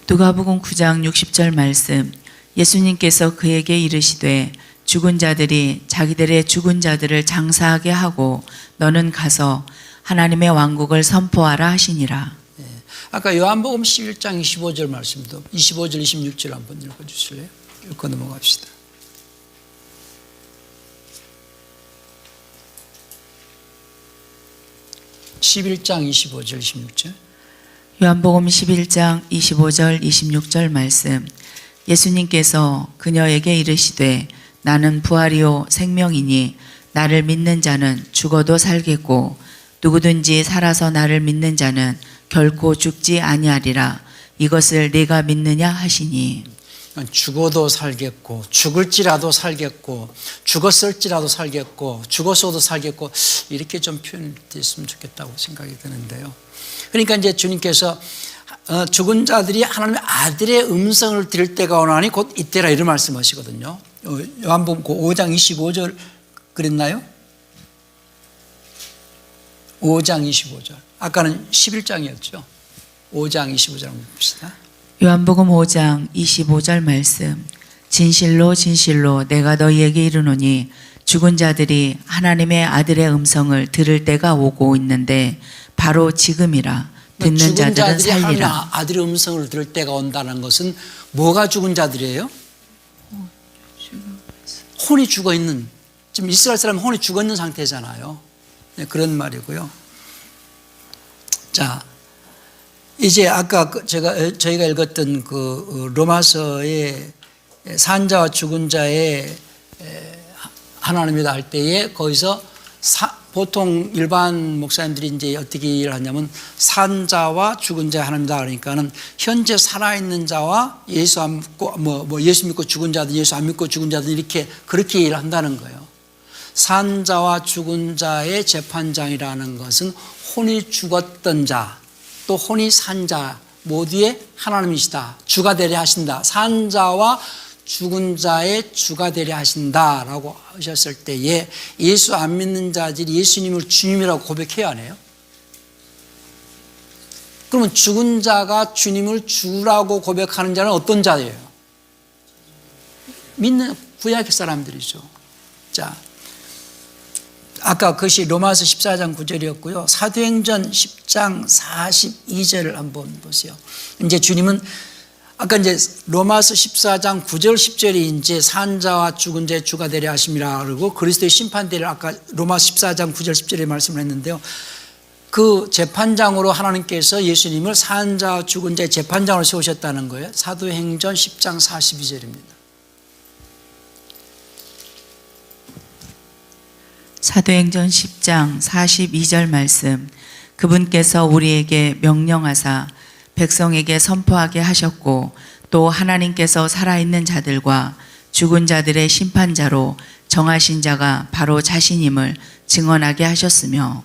누가복음 9장 60절 말씀. 예수님께서 그에게 이르시되 죽은 자들이 자기들의 죽은 자들을 장사하게 하고 너는 가서 하나님의 왕국을 선포하라 하시니라. 아까 요한복음 11장 25절 말씀도 25절 26절 한번 읽어주실래요? 읽고 넘어갑시다. (11장) 25절 26절. 요한복음 11장 25절 26절 말씀. 예수님께서 그녀에게 이르시되 나는 부활이요 생명이니 나를 믿는 자는 죽어도 살겠고 누구든지 살아서 나를 믿는 자는 결코 죽지 아니하리라. 이것을 네가 믿느냐 하시니. 죽어도 살겠고, 죽을지라도 살겠고, 죽었을지라도 살겠고, 죽었어도 살겠고, 이렇게 좀 표현됐으면 좋겠다고 생각이 드는데요. 그러니까 이제 주님께서 죽은 자들이 하나님의 아들의 음성을 들을 때가 오나니 곧 이때라, 이런 말씀하시거든요. 요한복음 5장 25절 그랬나요? 5장 25절. 아까는 11장이었죠. 5장 25절 한번 봅시다. 요한복음 5장 25절 말씀. 진실로 진실로 내가 너희에게 이르노니 죽은 자들이 하나님의 아들의 음성을 들을 때가 오고 있는데 바로 지금이라. 듣는 자들은 살리라. 하나님의 아들의 음성을 들을 때가 온다는 것은 뭐가 죽은 자들이에요? 혼이 죽어있는, 지금 이스라엘 사람은 혼이 죽어있는 상태잖아요. 네, 그런 말이고요. 자, 이제 아까 저희가 읽었던 그 로마서의 산자와 죽은 자의 하나님이다 할 때에 거기서 보통 일반 목사님들이 이제 어떻게 이해를 하냐면 산자와 죽은 자의 하나님이다 그러니까는 현재 살아있는 자와 예수 안 믿고 예수 믿고 죽은 자들, 예수 안 믿고 죽은 자들, 이렇게 그렇게 이해를 한다는 거예요. 산자와 죽은 자의 재판장이라는 것은 혼이 죽었던 자, 또 혼이 산 자 모두의 하나님이시다. 주가 되려 하신다. 산 자와 죽은 자의 주가 되려 하신다라고 하셨을 때에 예수 안 믿는 자들이 예수님을 주님이라고 고백해야 하네요. 그러면 죽은 자가 주님을 주라고 고백하는 자는 어떤 자예요? 믿는 구약 사람들이죠. 자, 아까 그것이 로마서 14장 9절이었고요. 사도행전 10장 42절을 한번 보세요. 이제 주님은 아까 이제 로마서 14장 9절 10절이 이제 산자와 죽은 자의 주가 되려 하심이라 그러고 그리스도의 심판대를 아까 로마서 14장 9절 10절에 말씀을 했는데요. 그 재판장으로 하나님께서 예수님을 산자와 죽은 자의 재판장으로 세우셨다는 거예요. 사도행전 10장 42절입니다. 사도행전 10장 42절 말씀. 그분께서 우리에게 명령하사 백성에게 선포하게 하셨고 또 하나님께서 살아있는 자들과 죽은 자들의 심판자로 정하신 자가 바로 자신임을 증언하게 하셨으며.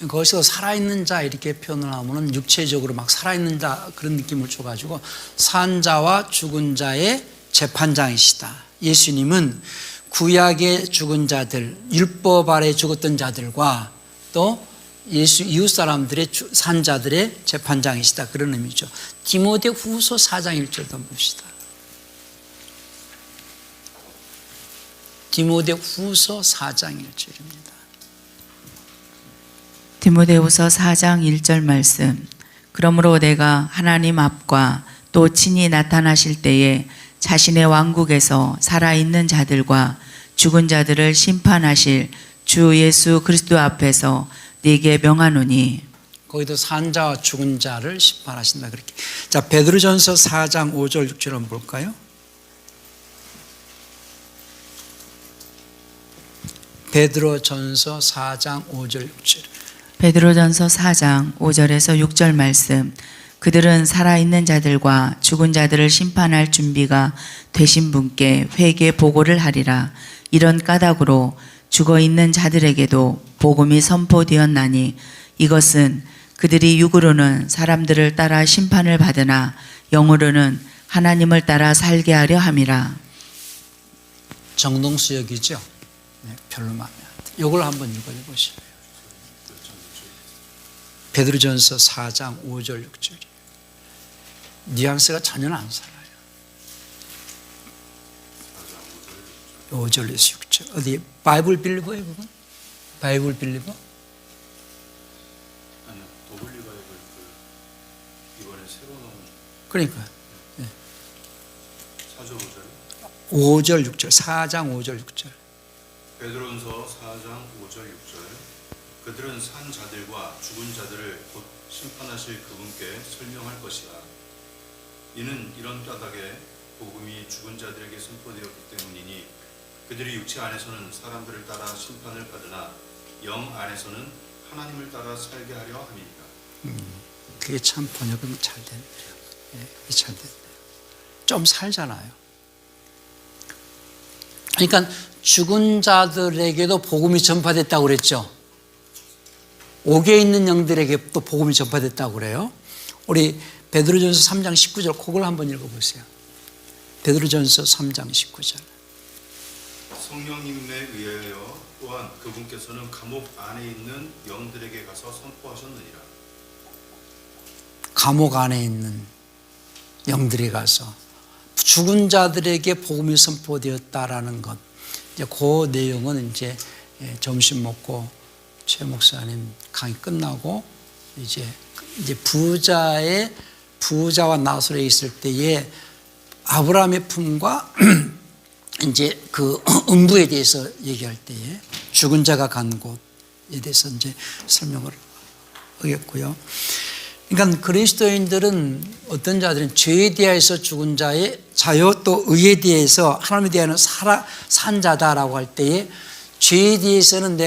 거기서 살아있는 자 이렇게 표현을 하면 육체적으로 막 살아있는 자 그런 느낌을 줘가지고 산자와 죽은 자의 재판장이시다. 예수님은 구약의 죽은 자들, 율법 아래 죽었던 자들과 또 예수 이웃 사람들의 산자들의 재판장이시다. 그런 의미죠. 디모데 후서 4장 1절도 한번 봅시다. 디모데 후서 4장 1절입니다. 디모데후서 4장 1절 말씀. 그러므로 내가 하나님 앞과 또 친히 나타나실 때에 자신의 왕국에서 살아있는 자들과 죽은 자들을 심판하실 주 예수 그리스도 앞에서 네게 명하노니. 거기도 산자와 죽은 자를 심판하신다 그렇게. 자, 베드로전서 4장 5절 6절 한번 볼까요? 베드로전서 4장 5절 6절. 베드로전서 4장 5절에서 6절 말씀. 그들은 살아있는 자들과 죽은 자들을 심판할 준비가 되신 분께 회개 보고를 하리라. 이런 까닭으로 죽어있는 자들에게도 복음이 선포되었나니 이것은 그들이 육으로는 사람들을 따라 심판을 받으나 영으로는 하나님을 따라 살게 하려 함이라. 정동수역이죠. 네, 별로 마음에 안 들어요. 이걸 한번 읽어보시죠. 베드로전서 4장 5절 6절이에요. 뉘앙스가 전혀 안 살아요. 5절에서 6절. 어디 바이블 빌리버예요 그건? 바이블 빌리버? 아니요, 더블리 바이블 이번에 새로 나온 그러니까 4절 5절. 5절 6절 4장 5절 6절. 베드로전서 4장 5절 6절. 그들은 산 자들과 죽은 자들을 곧 심판하실 그분께 설명할 것이라. 이는 이런 까닭에 복음이 죽은 자들에게 선포되었기 때문이니 그들이 육체 안에서는 사람들을 따라 심판을 받으나 영 안에서는 하나님을 따라 살게 하려 함이니라. 그게 참 번역은 잘 됐네요. 예, 잘 됐네요. 좀 살잖아요. 그러니까 죽은 자들에게도 복음이 전파됐다고 그랬죠. 옥에 있는 영들에게 또 복음이 전파됐다고 그래요. 우리 베드로전서 3장 19절 그걸 한번 읽어보세요. 베드로전서 3장 19절. 성령님에 의하여 또한 그분께서는 감옥 안에 있는 영들에게 가서 선포하셨느니라. 감옥 안에 있는 영들이 가서 죽은 자들에게 복음이 선포되었다라는 것. 이제 그 내용은 이제 점심 먹고 최 목사님 강의 끝나고 이제 부자와 나사로에 있을 때에 아브라함의 품과 이제 그 음부에 대해서 얘기할 때에 죽은 자가 간 곳에 대해서 이제 설명을 하겠고요. 그러니까 그리스도인들은 어떤 자들은 죄에 대해서 죽은 자의 자요 또 의에 대해서 하나님에 대한 산 자다라고 할 때에 죄에 대해서는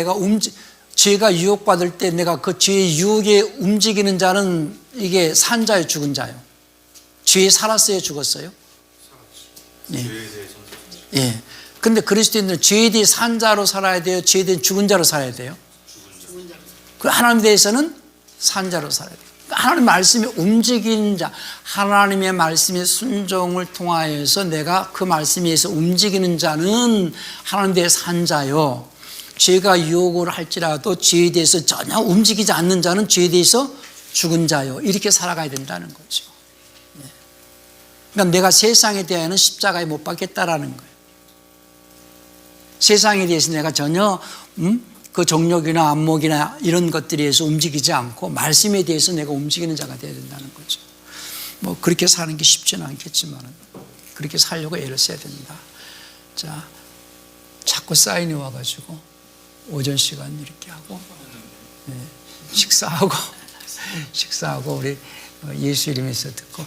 죄가 유혹받을 때 내가 그 죄의 유혹에 움직이는 자는 이게 산 자요 죽은 자요. 죄에 살았어요 죽었어요? 죄에 예. 대해서는 예. 근데 그리스도인들은 죄에 대해 산 자로 살아야 돼요? 죄에 대해 죽은 자로 살아야 돼요? 죽은 자. 그 하나님에 대해서는 산 자로 살아야 돼요. 하나님 말씀이 움직이는 자, 하나님의 말씀의 순종을 통하여서 내가 그 말씀에 의해서 움직이는 자는 하나님에 대해 산 자요. 죄가 유혹을 할지라도 죄에 대해서 전혀 움직이지 않는 자는 죄에 대해서 죽은 자요. 이렇게 살아가야 된다는 거죠. 그러니까 내가 세상에 대해서는 십자가에 못 박겠다라는 거예요. 세상에 대해서 내가 전혀 그 정욕이나 안목이나 이런 것들에 의해서 움직이지 않고 말씀에 대해서 내가 움직이는 자가 되어야 된다는 거죠. 뭐 그렇게 사는 게 쉽지는 않겠지만 그렇게 살려고 애를 써야 된다. 자, 자꾸 사인이 와가지고 오전 시간 이렇게 하고 식사하고 우리 예수 이름에서 듣고